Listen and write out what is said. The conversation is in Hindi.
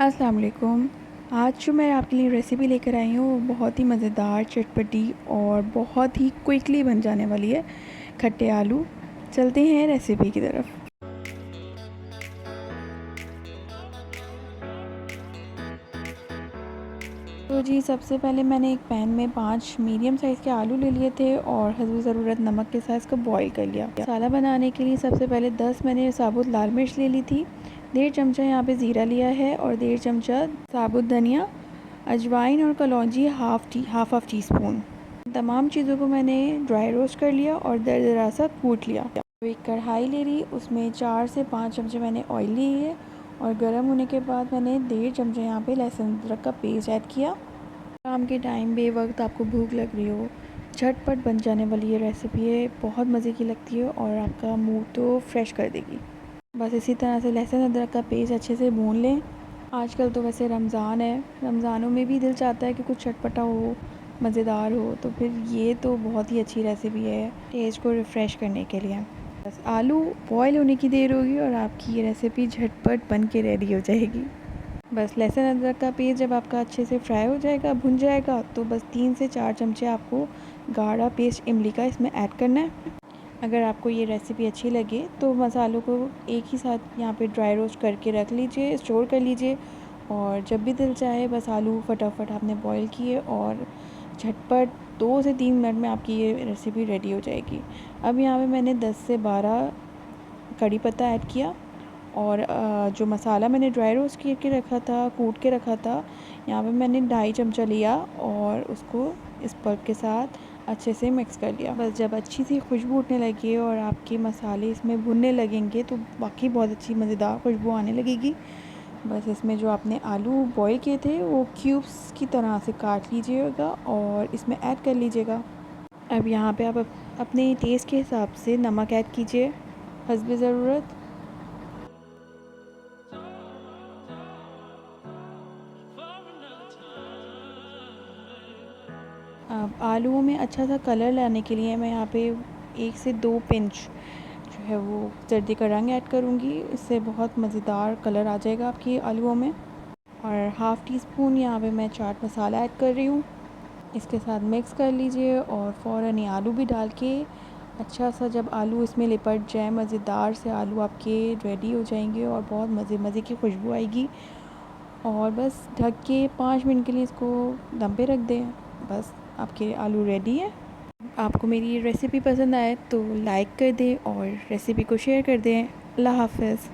अस्सलाम वालेकुम। आज जो मैं आपके लिए रेसिपी लेकर आई हूँ वो बहुत ही मज़ेदार, चटपटी और बहुत ही क्विकली बन जाने वाली है, खट्टे आलू। चलते हैं रेसिपी की तरफ। तो जी सबसे पहले मैंने एक पैन में 5 मीडियम साइज़ के आलू ले लिए थे और हस्ब ज़रूरत नमक के साथ इसको बॉईल कर लिया। मसाला बनाने के लिए सबसे पहले 10 मैंने साबुत लाल मिर्च ले ली थी, 1.5 चमचा यहाँ पे ज़ीरा लिया है और 1.5 चमचा साबुत धनिया, अजवाइन और कलौंजी हाफ ऑफ टी स्पून। तमाम चीज़ों को मैंने ड्राई रोस्ट कर लिया और दरदरा सा कूट लिया। तो एक कढ़ाई ले ली, उसमें 4 से 5 चमचे मैंने ऑयल ली है और गर्म होने के बाद मैंने 1.5 चमचे यहाँ पे लहसुन अदरक का पेस्ट ऐड किया। शाम के टाइम बेवक्त आपको भूख लग रही हो, झटपट बन जाने वाली ये रेसिपी है, बहुत मज़े की लगती है और आपका मूड तो फ्रेश कर देगी। बस इसी तरह से लहसुन अदरक का पेस्ट अच्छे से भून लें। आजकल तो वैसे रमज़ान है, रमज़ानों में भी दिल चाहता है कि कुछ चटपटा हो, मज़ेदार हो, तो फिर ये तो बहुत ही अच्छी रेसिपी है टेस्ट को रिफ़्रेश करने के लिए। बस आलू बॉयल होने की देर होगी और आपकी ये रेसिपी झटपट बन के रेडी हो जाएगी। बस लहसुन अदरक का पेस्ट जब आपका अच्छे से फ्राई हो जाएगा, भुन जाएगा, तो बस 3 से 4 चमचे आपको गाढ़ा पेस्ट इमली का इसमें ऐड करना है। अगर आपको ये रेसिपी अच्छी लगे तो मसालों को एक ही साथ यहाँ पे ड्राई रोस्ट करके रख लीजिए, स्टोर कर लीजिए और जब भी दिल चाहे बस आलू फटाफट आपने बॉईल किए और झटपट 2 से 3 मिनट में आपकी ये रेसिपी रेडी हो जाएगी। अब यहाँ पे मैंने 10 से 12 कड़ी पत्ता ऐड किया और जो मसाला मैंने ड्राई रोस्ट करके रखा था, कूट के रखा था, यहाँ पे मैंने 2.5 चमचा लिया और उसको इस पल्प के साथ अच्छे से मिक्स कर लिया। बस जब अच्छी सी खुशबू उठने लगी और आपके मसाले इसमें भुनने लगेंगे तो वाकई बहुत अच्छी मज़ेदार खुशबू आने लगेगी। बस इसमें जो आपने आलू बॉईल किए थे वो क्यूब्स की तरह से काट लीजिएगा और इसमें ऐड कर लीजिएगा। अब यहाँ पे आप अपने टेस्ट के हिसाब से नमक ऐड कीजिए हस्ब ज़रूरत। अब आलूओं में अच्छा सा कलर लाने के लिए मैं यहाँ पे 1 से 2 पिंच जो है वो जर्दी का रंग ऐड करूँगी। इससे बहुत मज़ेदार कलर आ जाएगा आपकी आलूओं में। और हाफ़ टी स्पून यहाँ पे मैं चाट मसाला ऐड कर रही हूँ। इसके साथ मिक्स कर लीजिए और फ़ौरन ही आलू भी डाल के अच्छा सा जब आलू इसमें लिपट जाए, मज़ेदार से आलू आपके रेडी हो जाएंगे और बहुत मज़े मज़े की खुशबू आएगी। और बस ढक के 5 मिनट के लिए इसको दम पे रख दें। बस आपके आलू रेडी है। आपको मेरी ये रेसिपी पसंद आए तो लाइक कर दें और रेसिपी को शेयर कर दें। अल्लाह हाफ़िज़।